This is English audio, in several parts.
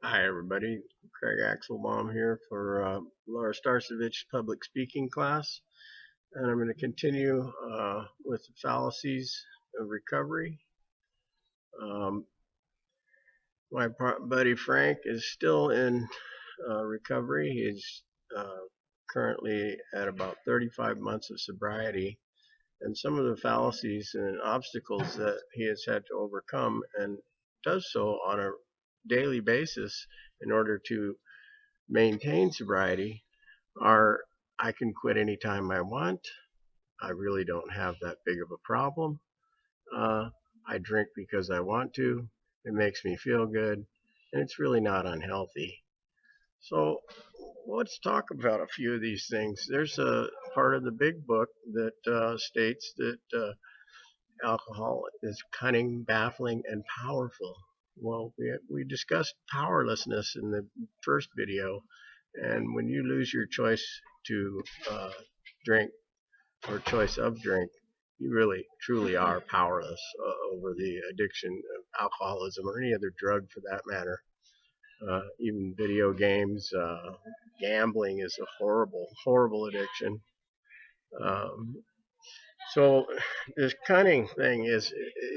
Hi, everybody. Craig Axelbaum here for Laura Starcevich public speaking class. And I'm going to continue with the fallacies of recovery. Um, my buddy Frank is still in recovery. He's uh, currently at about 35 months of sobriety. And some of the fallacies and obstacles that he has had to overcome and does so on a daily basis in order to maintain sobriety are I can quit anytime I want. I really don't have that big of a problem. Uh, I drink because I want to. It makes me feel good, and it's really not unhealthy. So let's talk about a few of these things. There's a part of the big book that states that alcohol is cunning, baffling, and powerful. Well, we discussed powerlessness in the first video, and when you lose your choice to drink or choice of drink, you really truly are powerless over the addiction of alcoholism or any other drug for that matter. Even video games, gambling is a horrible, horrible addiction. Um, so this cunning thing is,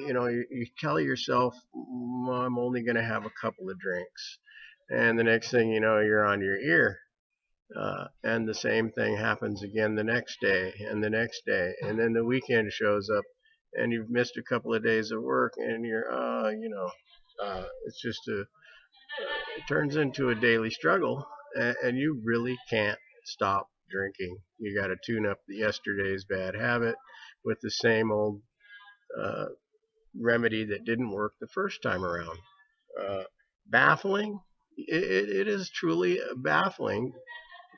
you tell yourself, I'm only going to have a couple of drinks. And the next thing you know, you're on your ear. And the same thing happens again the next day and the next day. And then the weekend shows up and you've missed a couple of days of work and you're, it's just it turns into a daily struggle and you really can't stop drinking. You got to tune up yesterday's bad habit with the same old uh, remedy that didn't work the first time around. Uh, Baffling. It is truly baffling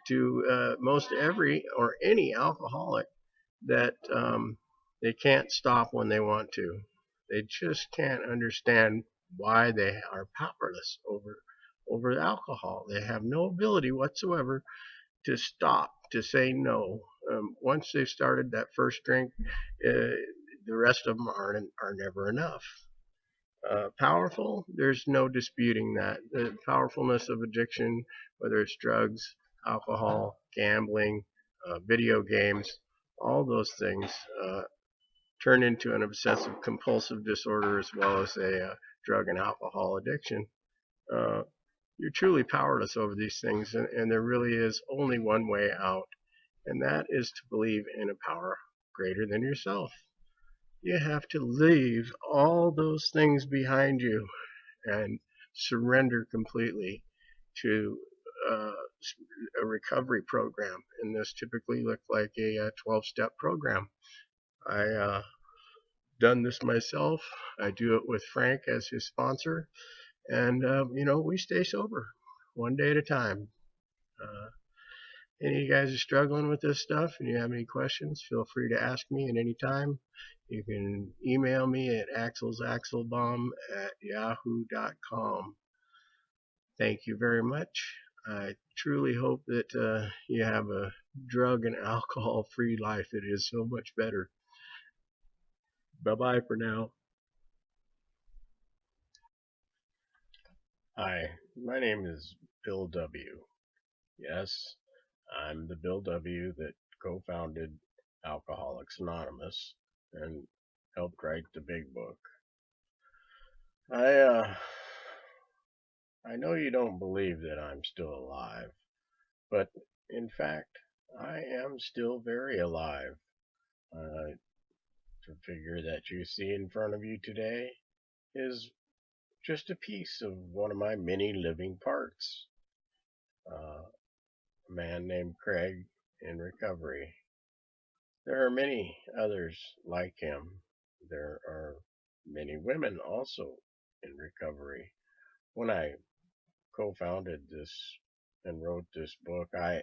to most every or any alcoholic that they can't stop when they want to. They just can't understand why they are powerless over alcohol. They have no ability whatsoever to stop, to say no. Once they've started that first drink, the rest of them are never enough. Powerful, there's no disputing that. The powerfulness of addiction, whether it's drugs, alcohol, gambling, video games, all those things turn into an obsessive compulsive disorder as well as a drug and alcohol addiction. Uh, you're truly powerless over these things, and there really is only one way out, and that is to believe in a power greater than yourself. You have to leave all those things behind you and surrender completely to uh, a recovery program. And this typically looked like a 12-step program. I done this myself. I do it with Frank as his sponsor, and we stay sober one day at a time. Uh, any of you guys are struggling with this stuff and you have any questions, feel free to ask me at any time. You can email me at axelsaxelbaum@yahoo.com. Thank you very much. I truly hope that you have a drug and alcohol free life. It is so much better. Bye bye for now. Hi, my name is Bill W. Yes, I'm the Bill W. that co founded Alcoholics Anonymous and helped write the big book. I, uh, I know you don't believe that I'm still alive, but in fact, I am still very alive. Uh, the figure that you see in front of you today is just a piece of one of my many living parts. A man named Craig in recovery. There are many others like him. There are many women also in recovery. When I co founded this and wrote this book, I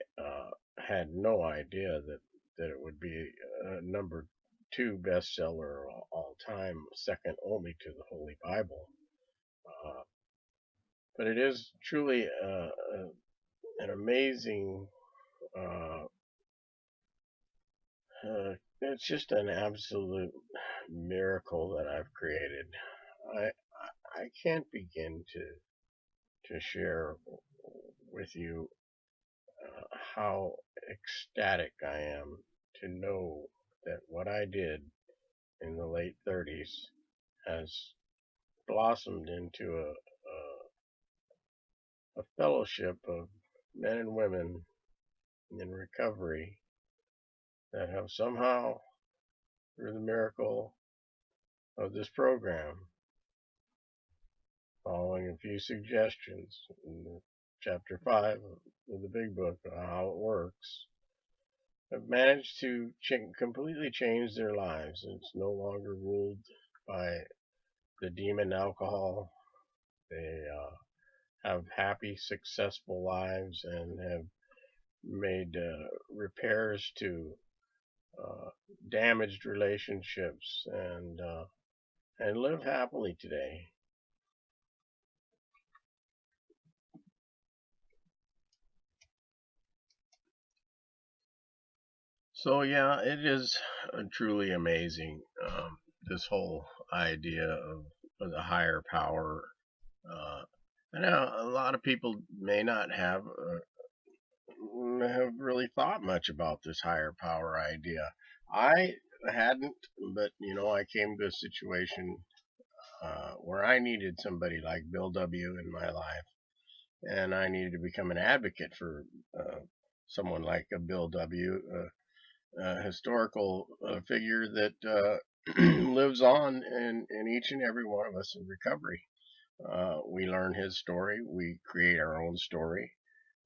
had no idea that it would be a number two bestseller all time, second only to the Holy Bible. Uh, but it is truly an amazing, uh, it's just an absolute miracle that I've created. I, I can't begin to share with you how ecstatic I am to know that what I did in the late 30s has blossomed into a fellowship of men and women in recovery that have somehow, through the miracle of this program, following a few suggestions in chapter 5 of the big book on how it works, have managed to completely change their lives. It's no longer ruled by the demon alcohol. They have happy, successful lives and have made repairs to damaged relationships and live happily today. So yeah, it is truly amazing, this whole idea of the higher power. I know a lot of people may not have really thought much about this higher power idea. I hadn't, but I came to a situation where I needed somebody like Bill W. in my life, and I needed to become an advocate for someone like a Bill W., a historical figure that lives on in each and every one of us in recovery. We learn his story, we create our own story.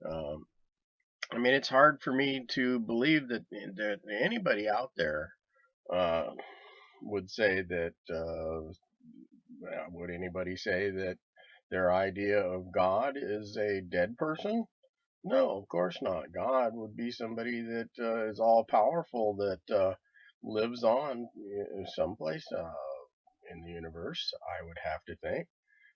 I mean, it's hard for me to believe that anybody out there uh, would say that. Would anybody say that their idea of God is a dead person? No, of course not. God would be somebody that is all powerful, that lives on someplace in the universe, I would have to think.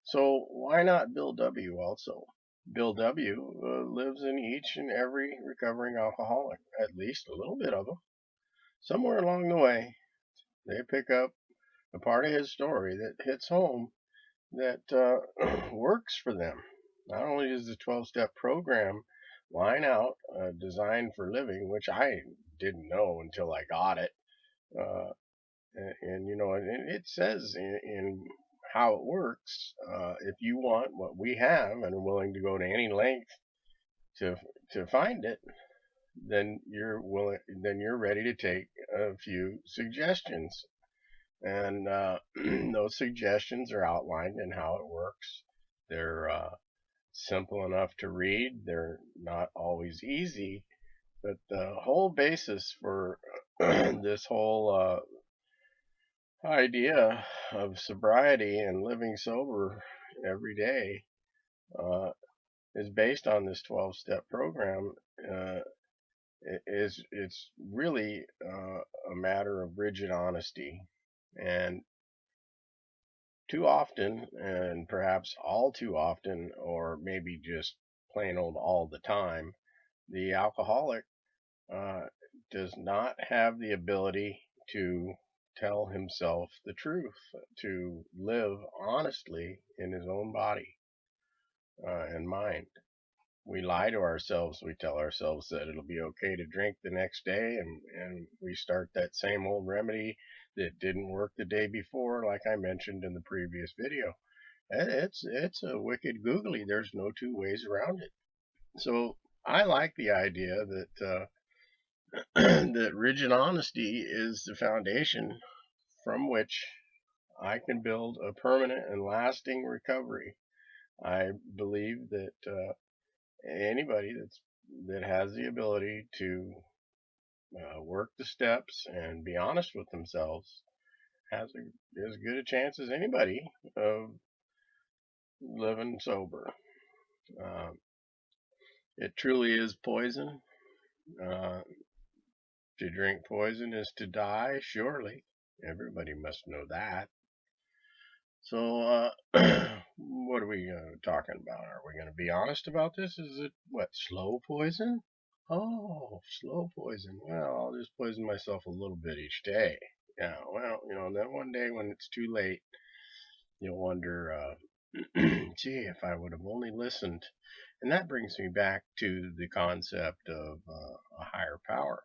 So why not Bill W. also? Bill W. Lives in each and every recovering alcoholic, at least a little bit of them. Somewhere along the way, they pick up a part of his story that hits home, that works for them. Not only does the 12-step program line out Designed for Living, which I didn't know until I got it, uh, and it says in how it works, if you want what we have and are willing to go to any length to find it, then you're ready to take a few suggestions, and those suggestions are outlined in how it works. They're simple enough to read. They're not always easy, but the whole basis for this whole idea of sobriety and living sober every day uh, is based on this 12-step program. It's really a matter of rigid honesty, and too often, and perhaps all too often, or maybe just plain old all the time, the alcoholic uh, does not have the ability to tell himself the truth, to live honestly in his own body and mind. We lie to ourselves. We tell ourselves that it'll be okay to drink the next day, and we start that same old remedy that didn't work the day before, like I mentioned in the previous video. It's a wicked googly. There's no two ways around it. So I like the idea that that rigid honesty is the foundation from which I can build a permanent and lasting recovery. I believe that anybody that has the ability to work the steps and be honest with themselves has as good a chance as anybody of living sober. Uh, it truly is poison. Uh, to drink poison is to die, surely. Everybody must know that. So, what are we talking about? Are we going to be honest about this? Is it, what, slow poison? Oh, slow poison. Well, I'll just poison myself a little bit each day. Yeah, well, then one day when it's too late, you'll wonder, Gee, if I would have only listened. And that brings me back to the concept of a higher power.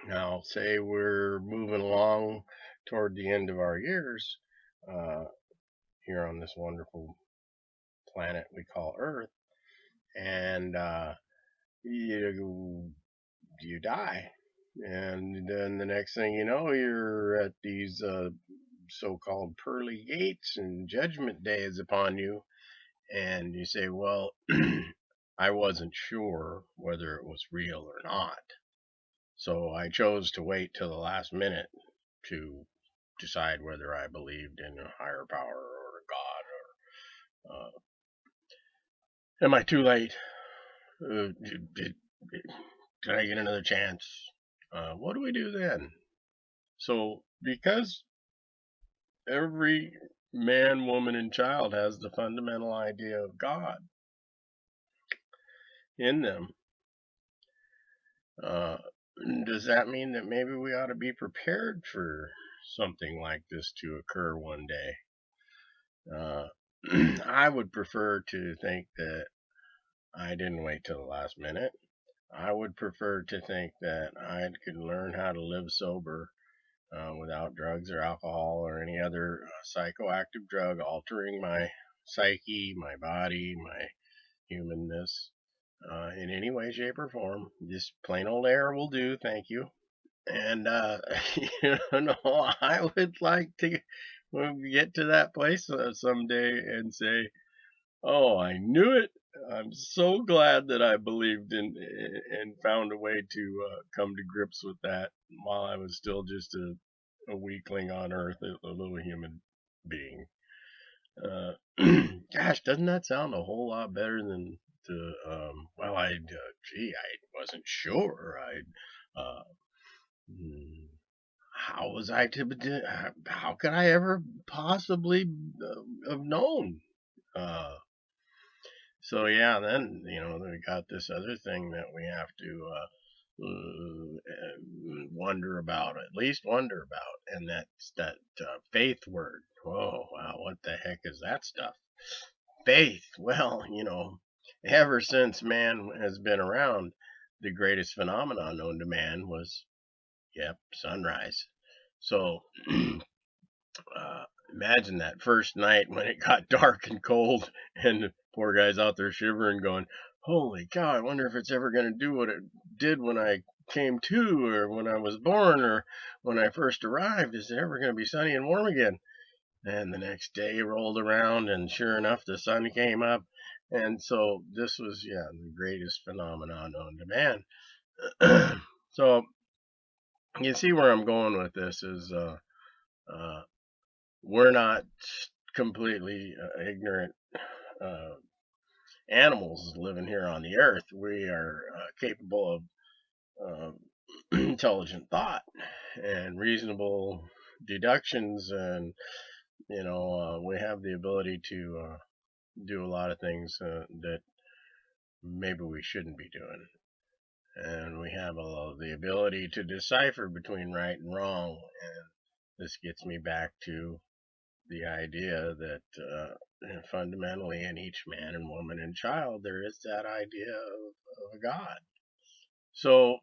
Now, say we're moving along toward the end of our years uh, here on this wonderful planet we call Earth, and you die. And then the next thing you know, you're at these so-called pearly gates, and Judgment Day is upon you. And you say, well, I wasn't sure whether it was real or not. So I chose to wait till the last minute to decide whether I believed in a higher power or a God. Or am I too late? Did I get another chance? What do we do then? So because every man, woman, and child has the fundamental idea of God in them, uh, does that mean that maybe we ought to be prepared for something like this to occur one day? I would prefer to think that I didn't wait till the last minute. I would prefer to think that I could learn how to live sober without drugs or alcohol or any other psychoactive drug altering my psyche, my body, my humanness in any way, shape, or form. Just plain old air will do, thank you. And, I would like to get to that place someday and say, oh, I knew it. I'm so glad that I believed in and found a way to come to grips with that while I was still just a weakling on Earth, a little human being. Uh, Gosh, doesn't that sound a whole lot better than to, well, I wasn't sure. Uh, hmm, how was I to, how could I ever possibly have known? Uh, So yeah, then we got this other thing that we have to wonder about, at least wonder about, and that's that faith word. Oh wow, what the heck is that stuff? Faith. Well, ever since man has been around, the greatest phenomenon known to man was, yep, sunrise. So imagine that first night when it got dark and cold, and the poor guy's out there shivering, going, "Holy cow! I wonder if it's ever going to do what it did when I came to, or when I was born, or when I first arrived. Is it ever going to be sunny and warm again?" And the next day rolled around, and sure enough, the sun came up. And so this was, yeah, the greatest phenomenon known to man. So you see where I'm going with this is uh, we're not completely ignorant uh, animals living here on the earth. We are capable of intelligent thought and reasonable deductions, and we have the ability to do a lot of things that maybe we shouldn't be doing. And we have the ability to decipher between right and wrong. And this gets me back to the idea that fundamentally in each man and woman and child there is that idea of a God. So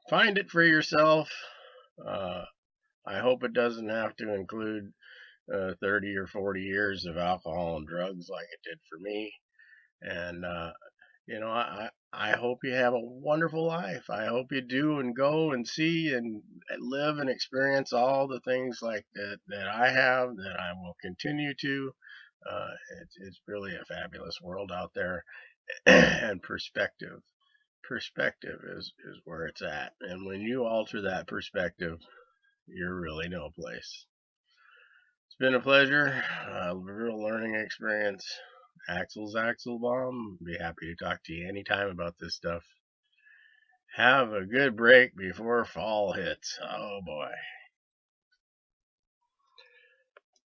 find it for yourself. Uh, I hope it doesn't have to include 30 or 40 years of alcohol and drugs like it did for me. And I hope you have a wonderful life. I hope you do and go and see and live and experience all the things like that I have, that I will continue to. It's really a fabulous world out there, and perspective is where it's at. And when you alter that perspective, you're really no place. It's been a pleasure, a real learning experience. Axel's Axelbaum. Be happy to talk to you anytime about this stuff. Have a good break before fall hits. Oh boy.